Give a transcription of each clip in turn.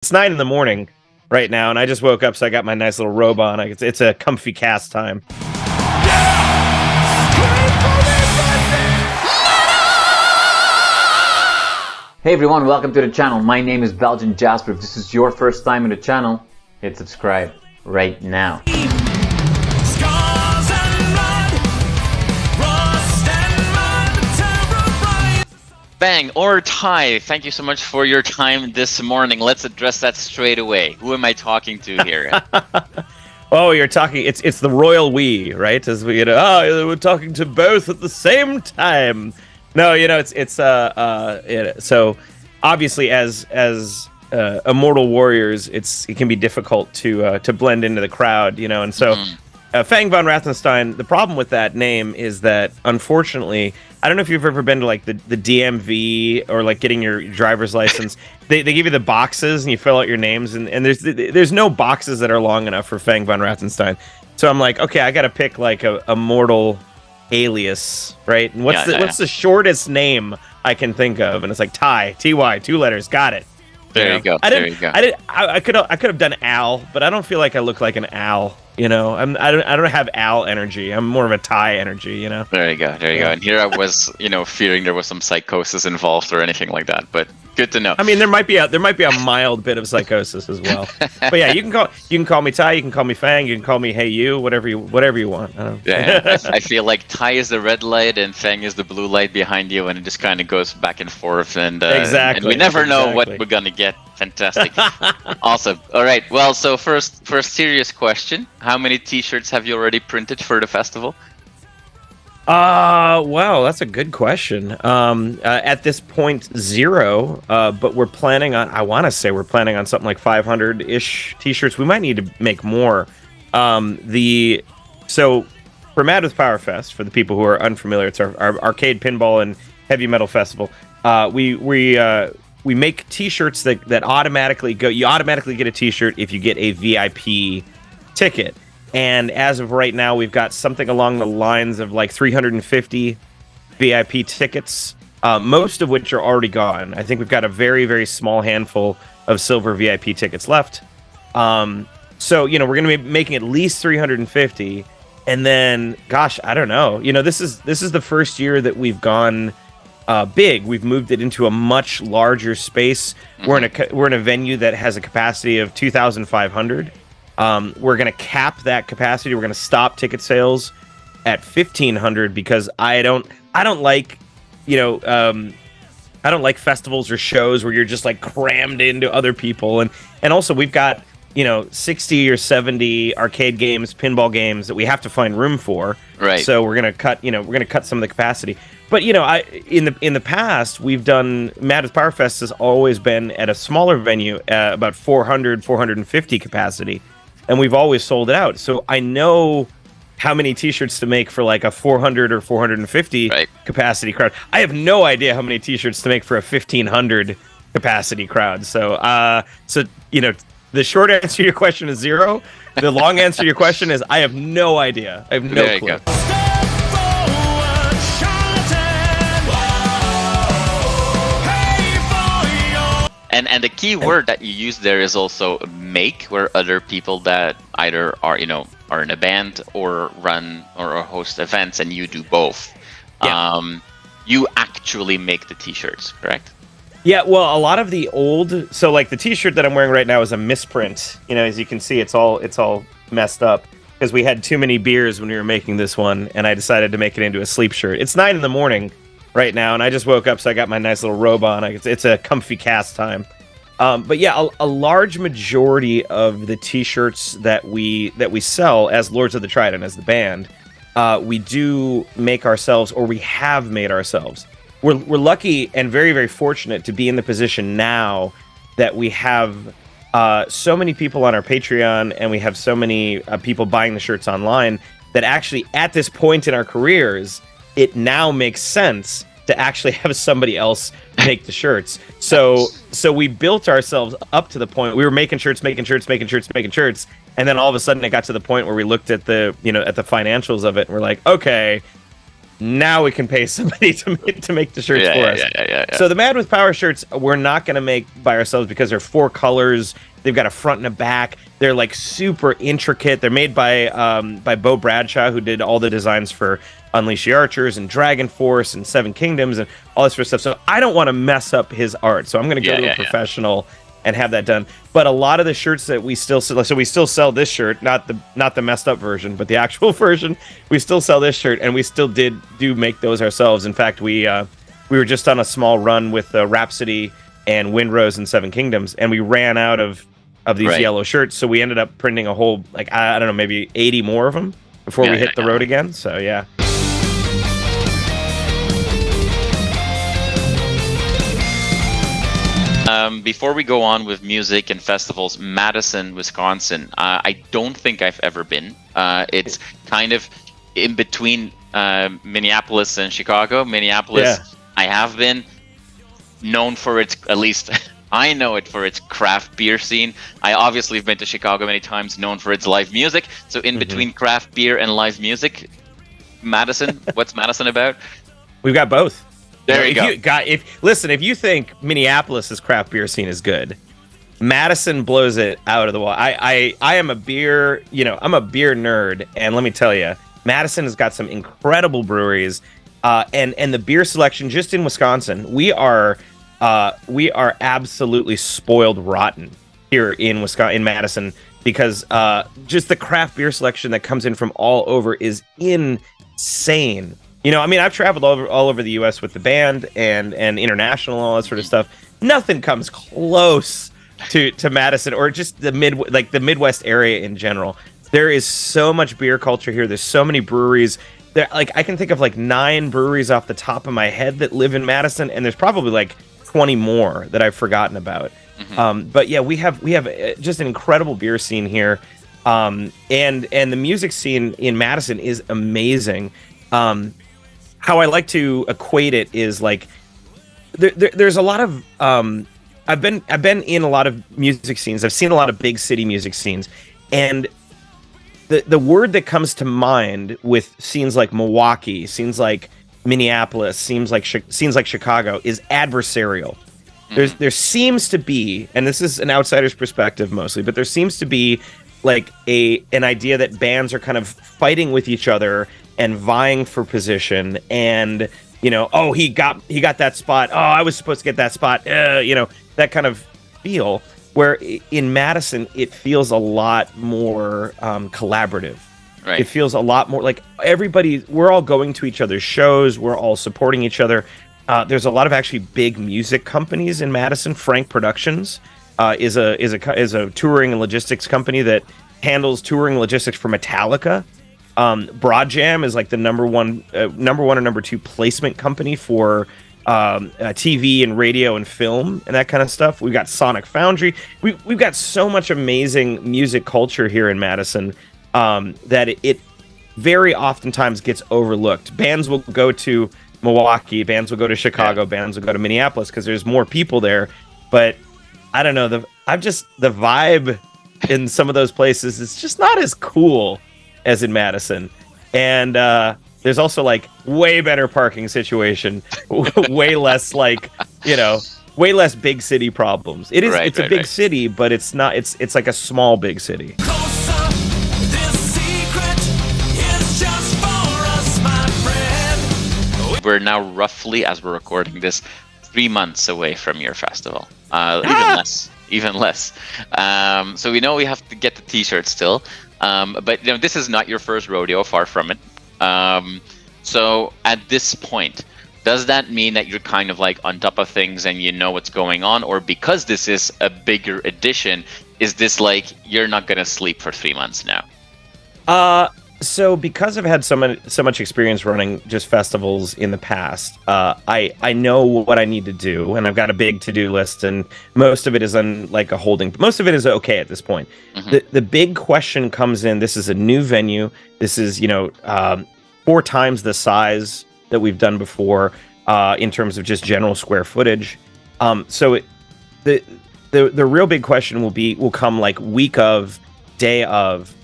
It's 9 in the morning right now, and I just woke up, so I got my nice little robe on. It's a comfy cast time. Hey everyone, welcome to the channel. My name is Belgian Jasper. If this is your first time in the channel, hit subscribe right now. Fang or Ty, thank you so much for your time this morning. Let's address that straight away. Who am I talking to here? Oh, you're talking. It's the royal we, right? As we, we're talking to both at the same time. No, so obviously as immortal warriors, it can be difficult to blend into the crowd, and so. Fang Von Wrathenstein, the problem with that name is that, unfortunately, I don't know if you've ever been to, like, the DMV or, like, getting your driver's license. They give you the boxes, and you fill out your names, and there's no boxes that are long enough for Fang Von Wrathenstein. So I'm like, okay, I got to pick, like, a mortal alias, right? And what's the shortest name I can think of? And it's like Ty, T-Y, 2 letters, got it. There you go. I could have done Al, but I don't feel like I look like an Al. I don't have Al energy. I'm more of a Ty energy. There you go. And here I was, fearing there was some psychosis involved or anything like that. But good to know. I mean, there might be a mild bit of psychosis as well. But yeah, you can call me Ty, you can call me Fang, you can call me Hey You, whatever you want. I feel like Ty is the red light and Fang is the blue light behind you, and it just kind of goes back and forth. And exactly. And we never know what we're gonna get. Fantastic. Awesome. All right. Well, so first serious question: how many T-shirts have you already printed for the festival? Well, that's a good question. At this point, 0. But we're planning on. I want to say we're planning on something like 500-ish T-shirts. We might need to make more. So for Mad with Power Fest, for the people who are unfamiliar, it's our arcade pinball and heavy metal festival. We make T-shirts that automatically go. You automatically get a T-shirt if you get a VIP ticket. And as of right now, we've got something along the lines of like 350 VIP tickets, most of which are already gone. I think we've got a very, very small handful of silver VIP tickets left. So, we're going to be making at least 350. And then, gosh, I don't know. This is the first year that we've gone big. We've moved it into a much larger space. We're in a venue that has a capacity of 2,500. We're going to cap that capacity. We're going to stop ticket sales at 1,500 because I don't like, I don't like festivals or shows where you're just like crammed into other people. And also we've got, 60 or 70 arcade games, pinball games that we have to find room for. Right. So we're going to cut some of the capacity. But, in the past, we've done Mad with Power Fest has always been at a smaller venue, about 400, 450 capacity. And we've always sold it out. So I know how many T-shirts to make for like a 400 or 450 capacity crowd. I have no idea how many T-shirts to make for a 1,500 capacity crowd. So, the short answer to your question is 0. The long answer to your question is I have no idea. I have no clue. And the key word that you use there is also make, where other people that either are in a band or run or host events, and you do both. Yeah. You actually make the T-shirts, correct? Yeah, well, a lot of the old, so like the T-shirt that I'm wearing right now is a misprint. As you can see, it's all messed up because we had too many beers when we were making this one, and I decided to make it into a sleep shirt. It's 9 in the morning right now, and I just woke up, so I got my nice little robe on. It's a comfy cast time. But yeah, a large majority of the T-shirts that we sell as Lords of the Trident, as the band, we do make ourselves, or we have made ourselves. We're lucky and very, very fortunate to be in the position now that we have so many people on our Patreon, and we have so many people buying the shirts online that actually at this point in our careers, it now makes sense to actually have somebody else make the shirts. So we built ourselves up to the point we were making shirts, and then all of a sudden it got to the point where we looked at the at the financials of it, and we're like, okay, now we can pay somebody to make the shirts for us. Yeah. So the Mad with Power shirts, we're not going to make by ourselves because they're 4 colors. They've got a front and a back. They're like super intricate. They're made by Bo Bradshaw, who did all the designs for Unleash the Archers and Dragon Force and Seven Kingdoms and all this sort of stuff. So I don't want to mess up his art. So I'm going to go to a professional and have that done. But a lot of the shirts that we still sell, so we still sell this shirt, not the messed up version, but the actual version. We still sell this shirt, and we still do make those ourselves. In fact, we were just on a small run with Rhapsody and Windrose and Seven Kingdoms, and we ran out of these yellow shirts, so we ended up printing a whole, like, I don't know, maybe 80 more of them before we hit the road again. So yeah. Before we go on with music and festivals, Madison, Wisconsin, I don't think I've ever been. It's kind of in between Minneapolis and Chicago. Minneapolis, I have been, known for its, at least I know it for its craft beer scene. I obviously have been to Chicago many times, known for its live music. So in between craft beer and live music, Madison, what's Madison about? We've got both. There you go. If you think Minneapolis's craft beer scene is good, Madison blows it out of the wall. I am a beer, I'm a beer nerd, and let me tell you, Madison has got some incredible breweries, and the beer selection just in Wisconsin, we are absolutely spoiled rotten here in Wisconsin, in Madison, because just the craft beer selection that comes in from all over is insane. I've traveled all over the U.S. with the band and international and all that sort of stuff. Nothing comes close to Madison or just the Midwest area in general. There is so much beer culture here. There's so many breweries. I can think of 9 breweries off the top of my head that live in Madison, and there's probably 20 more that I've forgotten about. But yeah, we have just an incredible beer scene here, and the music scene in Madison is amazing. How I like to equate it is there's a lot of I've been in a lot of music scenes. I've seen a lot of big city music scenes, and the word that comes to mind with scenes like Milwaukee, scenes like Minneapolis, scenes like Chicago is adversarial. There seems to be, and this is an outsider's perspective mostly, but there seems to be an idea that bands are kind of fighting with each other and vying for position, and he got that spot. Oh, I was supposed to get that spot. That kind of feel. Where in Madison, it feels a lot more collaborative. Right. It feels a lot more like we're all going to each other's shows. We're all supporting each other. There's a lot of actually big music companies in Madison. Frank Productions is a touring and logistics company that handles touring logistics for Metallica. Broad Jam is the number one or number 2 placement company for TV and radio and film and that kind of stuff. We've got Sonic Foundry. We've got so much amazing music culture here in Madison that it very oftentimes gets overlooked. Bands will go to Milwaukee, bands will go to Chicago, bands will go to Minneapolis because there's more people there. But I don't know, the vibe in some of those places is just not as cool as in Madison. And there's also way better parking situation, way less way less big city problems. It's a big city, but it's not. It's like a small big city. We're now roughly, as we're recording this, 3 months away from your festival. Even less. So we know we have to get the t-shirts still. But this is not your first rodeo, far from it. So at this point, does that mean that you're kind of on top of things and you know what's going on? Or because this is a bigger edition, is this you're not going to sleep for 3 months now? So because I've had so much experience running just festivals in the past, I know what I need to do, and I've got a big to-do list, and most of it is on a holding. Most of it is okay at this point. The big question comes in. This is a new venue. This is 4 times the size that we've done before in terms of just general square footage. So the real big question will come week of, day of,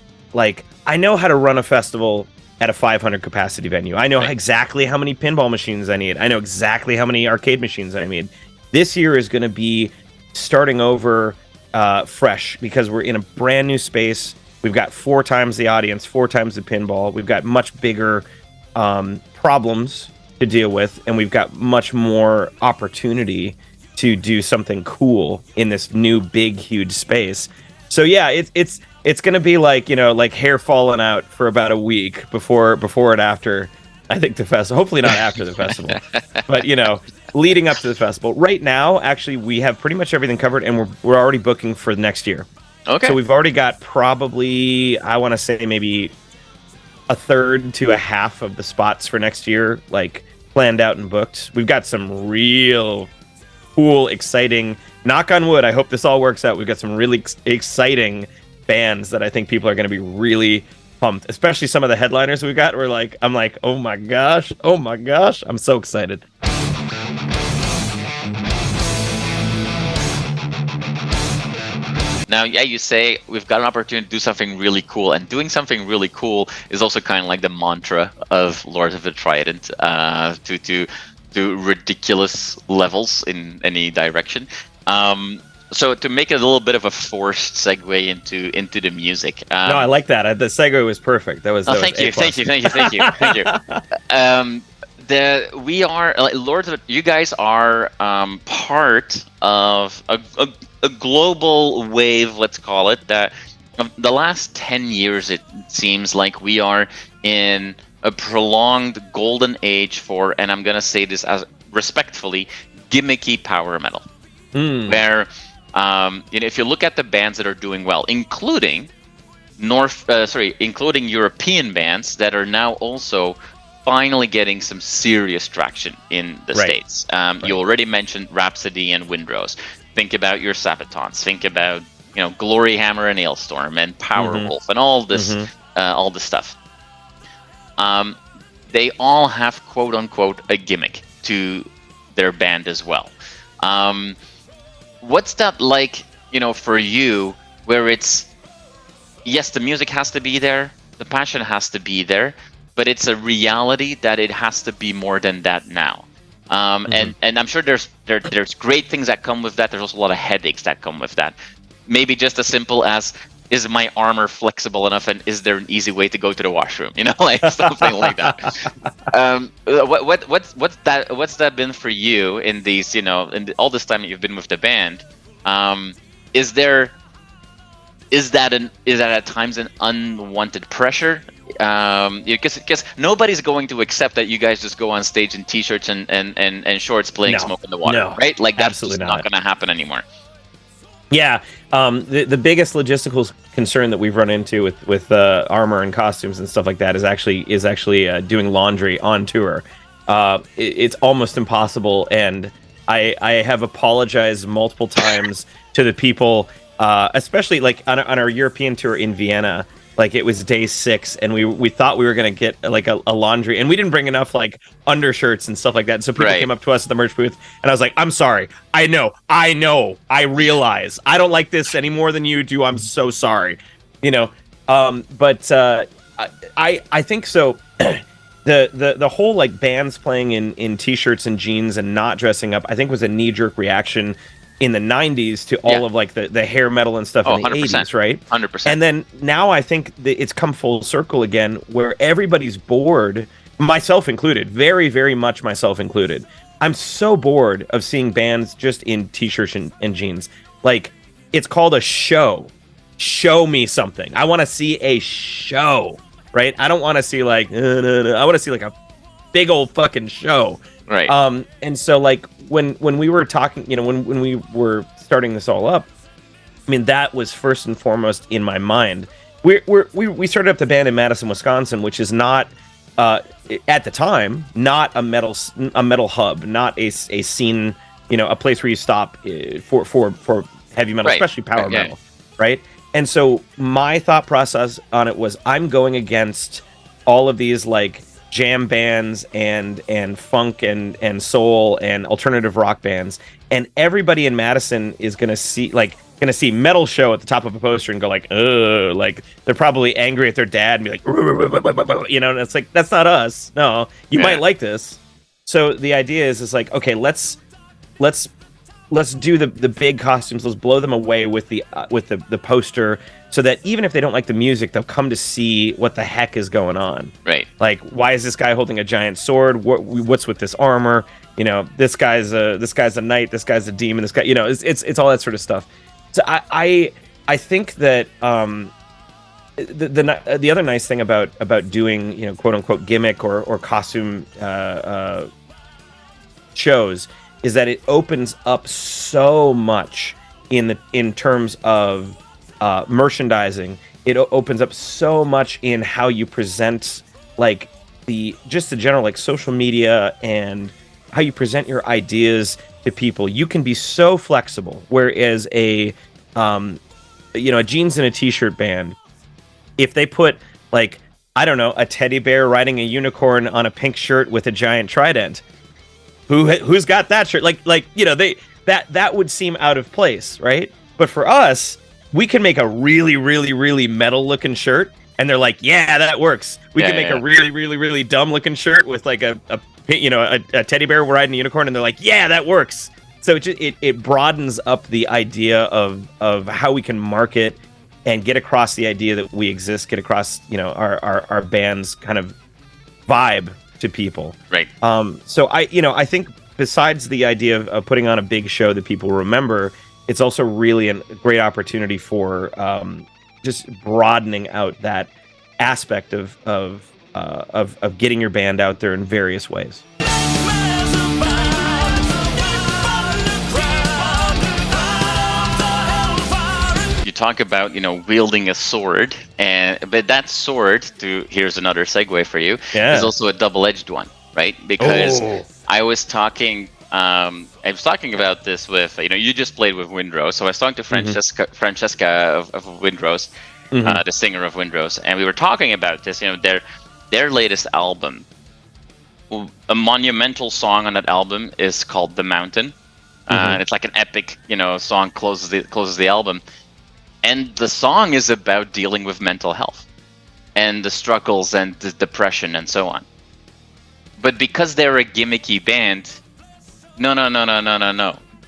I know how to run a festival at a 500 capacity venue. I know exactly how many pinball machines I need. I know exactly how many arcade machines I need. This year is going to be starting over fresh because we're in a brand new space. We've got 4 times the audience, 4 times the pinball. We've got much bigger problems to deal with, and we've got much more opportunity to do something cool in this new, big, huge space. So yeah, it's gonna be like, you know, like hair falling out for about a week before and after. I think the festival. Hopefully not after the festival, but you know, leading up to the festival. Right now, actually, we have pretty much everything covered, and we're already booking for next year. Okay. So we've already got probably, I want to say maybe a third to a half of the spots for next year, like planned out and booked. We've got some real cool, exciting, knock on wood, I hope this all works out. We've got some really exciting bands that I think people are going to be really pumped, especially some of the headliners we've got. I'm like, oh my gosh, I'm so excited. Now, yeah, you say we've got an opportunity to do something really cool, and doing something really cool is also kind of like the mantra of Lords of the Trident, to ridiculous levels in any direction. So to make it a little bit of a forced segue into the music. No, I like that. The segue was perfect. Thank you. We are like Lords of. You guys are part of a global wave, let's call it, that the last 10 years it seems like we are in a prolonged golden age for, and I'm gonna say this as respectfully, gimmicky power metal. Where if you look at the bands that are doing well, including including European bands that are now also finally getting some serious traction in the States. You already mentioned Rhapsody and Windrose. Think about your Sabatons. Think about Glory Hammer and Ailstorm and Powerwolf and all this stuff. They all have quote unquote a gimmick to their band as well. What's that like, for you, where it's, yes, the music has to be there, the passion has to be there, but it's a reality that it has to be more than that now. And I'm sure there's great things that come with that. There's also a lot of headaches that come with that. Maybe just as simple as, is my armor flexible enough, and is there an easy way to go to the washroom? Like something like that. What's that been for you in these, in all this time that you've been with the band? Is that at times an unwanted pressure? Because nobody's going to accept that you guys just go on stage in t-shirts and shorts playing Smoke in the Water, right? Like that's just not going to happen anymore. Yeah, the biggest logistical concern that we've run into with armor and costumes and stuff like that is actually doing laundry on tour. It's almost impossible, and I have apologized multiple times to the people, especially like on our European tour in Vienna. Like it was day 6, and we thought we were gonna get like a laundry, and we didn't bring enough like undershirts and stuff like that. And so people came up to us at the merch booth, and I was like, "I'm sorry, I know, I realize I don't like this any more than you do. I'm so sorry, But I think so. The whole like bands playing in t-shirts and jeans and not dressing up, I think was a knee-jerk reaction in the 90s to all of like the hair metal and stuff in the 80s, right? 100%. And then now I think that it's come full circle again, where everybody's bored, myself included, very, very much myself included. I'm so bored of seeing bands just in t-shirts and jeans. Like, it's called a show. Show me something. I want to see a show, right? I don't want to see like, I want to see like a big old fucking show. Right. And so like when we were talking, when we were starting this all up, I mean, that was first and foremost in my mind. We started up the band in Madison, Wisconsin, which is not at the time not a metal hub, not a scene, a place where you stop for heavy metal, especially power metal, right? And so my thought process on it was, I'm going against all of these like jam bands and funk and soul and alternative rock bands, and everybody in Madison is going to see, like, gonna see metal show at the top of a poster and go like, ugh, like they're probably angry at their dad and be like, you know, and it's like, that's not us. No, you might like this. So the idea is like, okay, let's do the big costumes. Let's blow them away with the poster, so that even if they don't like the music, they'll come to see what the heck is going on. Right. Like, why is this guy holding a giant sword? What's with this armor? You know, this guy's a knight. This guy's a demon. This guy, you know, it's all that sort of stuff. So I think that the other nice thing about doing, you know, quote unquote gimmick or costume shows is that it opens up so much in terms of merchandising. It opens up so much in how you present, like the general like social media and how you present your ideas to people. You can be so flexible, whereas a jeans and a t-shirt band, if they put like, I don't know, a teddy bear riding a unicorn on a pink shirt with a giant trident, who's got that shirt? Like you know, that would seem out of place, right? But for us, we can make a really, really, really metal looking shirt, and they're like, yeah, that works. We can make a really, really, really dumb looking shirt with like a teddy bear riding a unicorn, and they're like, yeah, that works. So it broadens up the idea of how we can market and get across the idea that we exist, get across, you know, our band's kind of vibe to people. Right. So I think besides the idea of putting on a big show that people remember, it's also really a great opportunity for just broadening out that aspect of getting your band out there in various ways. You talk about, you know, wielding a sword, but that sword, here's another segue for you, is also a double-edged one, right? Because I was talking about this with, you know, you just played with Windrose, so I was talking to Francesca of Windrose, the singer of Windrose, and we were talking about this, you know, their latest album. A monumental song on that album is called The Mountain. It's like an epic, you know, song, closes the album. And the song is about dealing with mental health and the struggles and the depression and so on. But because they're a gimmicky band, no.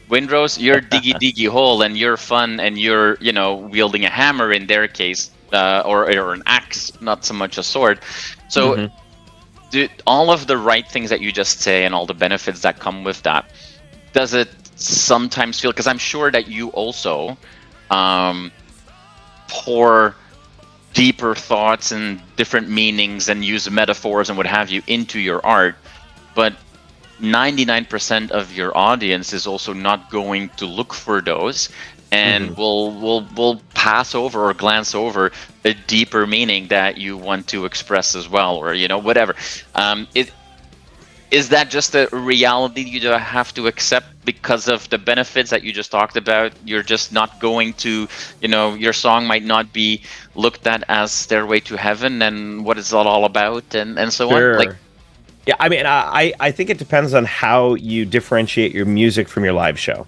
Windrose, you're diggy hole and you're fun and you're, you know, wielding a hammer in their case, or an axe, not so much a sword. So all of the right things that you just say and all the benefits that come with that, does it sometimes feel, because I'm sure that you also pour deeper thoughts and different meanings and use metaphors and what have you into your art, but 99% of your audience is also not going to look for those and will pass over or glance over a deeper meaning that you want to express as well, or, you know, whatever. Is that just a reality you have to accept because of the benefits that you just talked about? You're just not going to, you know, your song might not be looked at as Stairway to Heaven and what is that all about and so on? Like, yeah, I mean, I think it depends on how you differentiate your music from your live show.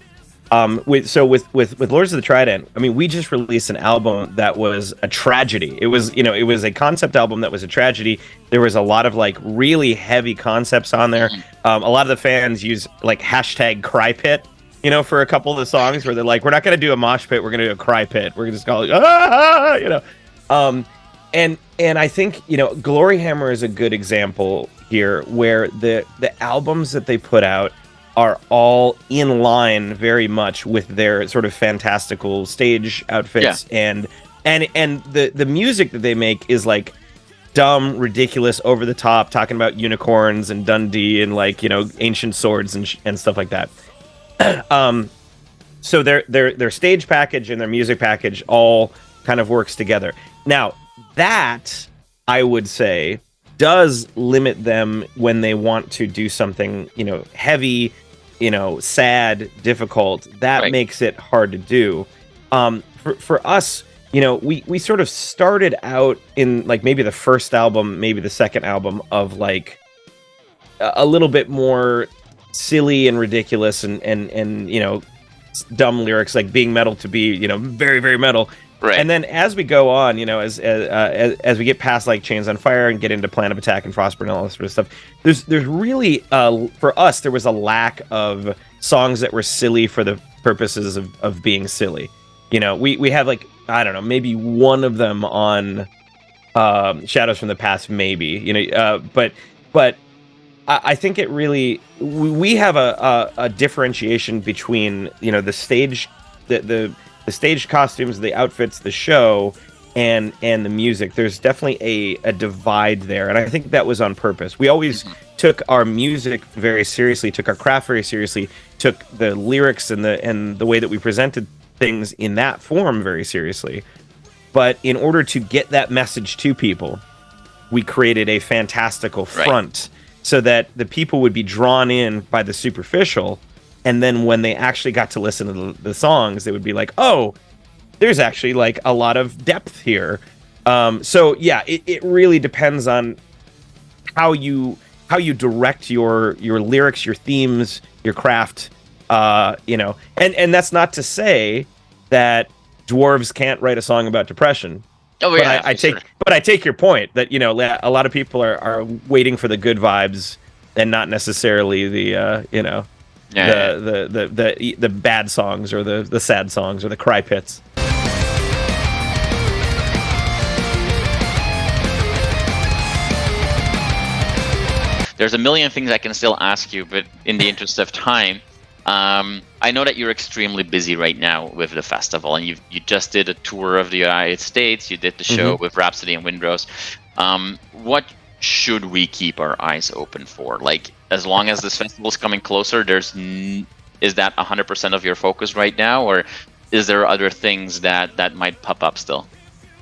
With Lords of the Trident, I mean, we just released an album that was a tragedy. It was a concept album that was a tragedy. There was a lot of like really heavy concepts on there. A lot of the fans use like hashtag cry pit, you know, for a couple of the songs where they're like, we're not going to do a mosh pit. We're going to do a cry pit. We're just going to call it, you know. And I think, you know, Glory Hammer is a good example here where the albums that they put out are all in line very much with their sort of fantastical stage outfits, and the music that they make is like dumb, ridiculous, over the top, talking about unicorns and Dundee and like, you know, ancient swords and stuff like that. So their stage package and their music package all kind of works together. Now that, I would say, does limit them when they want to do something, you know, heavy, you know, sad, difficult. That makes it hard to do. For us, you know, we sort of started out in like maybe the first album, maybe the second album of like a little bit more silly and ridiculous and you know, dumb lyrics, like being metal to be, very, very metal. Right. And then as we go on, as we get past like Chains on Fire and get into Plan of Attack and Frostburn and all this sort of stuff, there's really for us there was a lack of songs that were silly for the purposes of being silly. We have like, I don't know, maybe one of them on Shadows from the Past, maybe, but I think it really we have a differentiation between the stage the stage costumes, the outfits, the show, and the music. There's definitely a divide there, and I think that was on purpose. We always took our music very seriously, took our craft very seriously, took the lyrics and the way that we presented things in that form very seriously. But in order to get that message to people, we created a fantastical front so that the people would be drawn in by the superficial. And then when they actually got to listen to the songs, they would be like, oh, there's actually like a lot of depth here. So yeah, it really depends on how you direct your lyrics, your themes, your craft, and that's not to say that dwarves can't write a song about depression. Oh yeah, but I take your point that a lot of people are waiting for the good vibes and not necessarily the the bad songs or the sad songs or the cry pits. There's a million things I can still ask you, but in the interest of time, I know that you're extremely busy right now with the festival, and you just did a tour of the United States. You did the show with Rhapsody and Windrose. What should we keep our eyes open for? Like, as long as this festival is coming closer, is that 100% of your focus right now, or is there other things that might pop up still?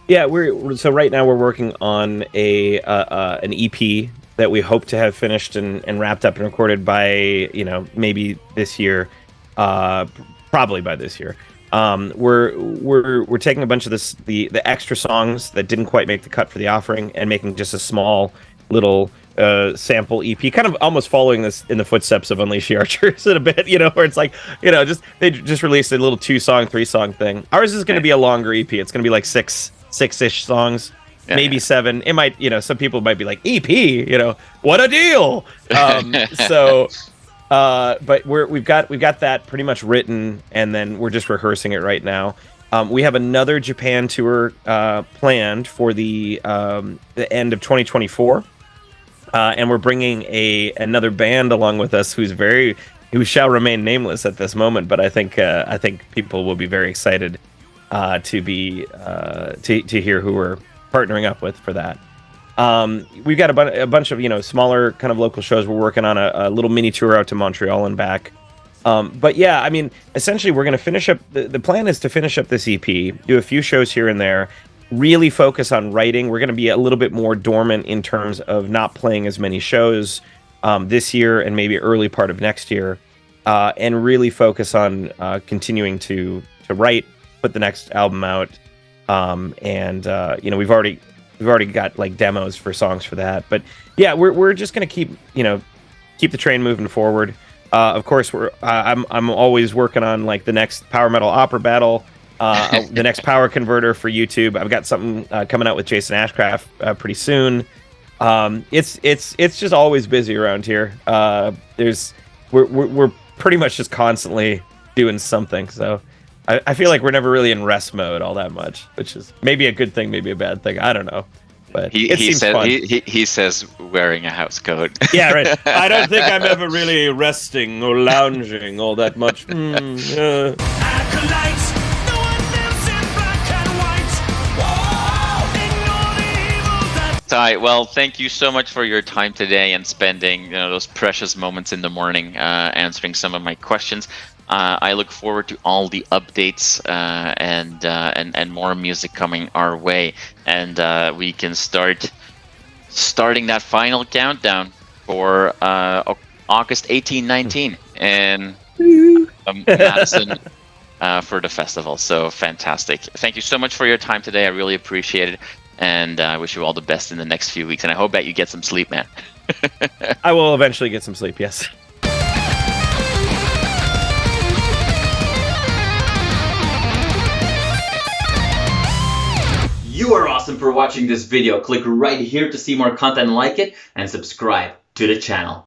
Yeah, so right now we're working on an EP that we hope to have finished and wrapped up and recorded by maybe this year, probably by this year. We're taking a bunch of the extra songs that didn't quite make the cut for the offering and making just a small little sample EP, kind of almost following this in the footsteps of Unleash the Archers in a bit, where it's like, they just released a little 2-song, 3-song thing. Ours is going to be a longer EP. It's going to be like six-ish songs. Maybe 7. It might, some people might be like, EP, what a deal. But we've got that pretty much written, and then we're just rehearsing it right now. We have another Japan tour planned for the end of 2024, and we're bringing another band along with us who shall remain nameless at this moment. But I think people will be very excited to hear who we're partnering up with for that. We've got a bunch of smaller kind of local shows. We're working on a little mini tour out to Montreal and back. But yeah, I mean, essentially we're going to finish up the plan is to finish up this EP, do a few shows here and there, really focus on writing. We're going to be a little bit more dormant in terms of not playing as many shows this year and maybe early part of next year, and really focus on continuing to write, put the next album out. We've already got like demos for songs for that, but yeah, we're just gonna keep the train moving forward. Of course, I'm always working on like the next power metal opera battle, the next power converter for YouTube. I've got something coming out with Jason Ashcraft pretty soon. It's just always busy around here. We're pretty much just constantly doing something. So I feel like we're never really in rest mode all that much, which is maybe a good thing, maybe a bad thing. I don't know. But it seems fun. He says wearing a house coat. Yeah, right. I don't think I'm ever really resting or lounging all that much. Acolyte, no one lives in black and white. Whoa, ignore the evil that... All right. Well, thank you so much for your time today and spending those precious moments in the morning answering some of my questions. I look forward to all the updates and more music coming our way, and we can starting that final countdown for August 18-19 in Madison for the festival. So fantastic! Thank you so much for your time today. I really appreciate it, and I wish you all the best in the next few weeks. And I hope that you get some sleep, man. I will eventually get some sleep. Yes. awesome for watching this video. Click right here to see more content like it and subscribe to the channel.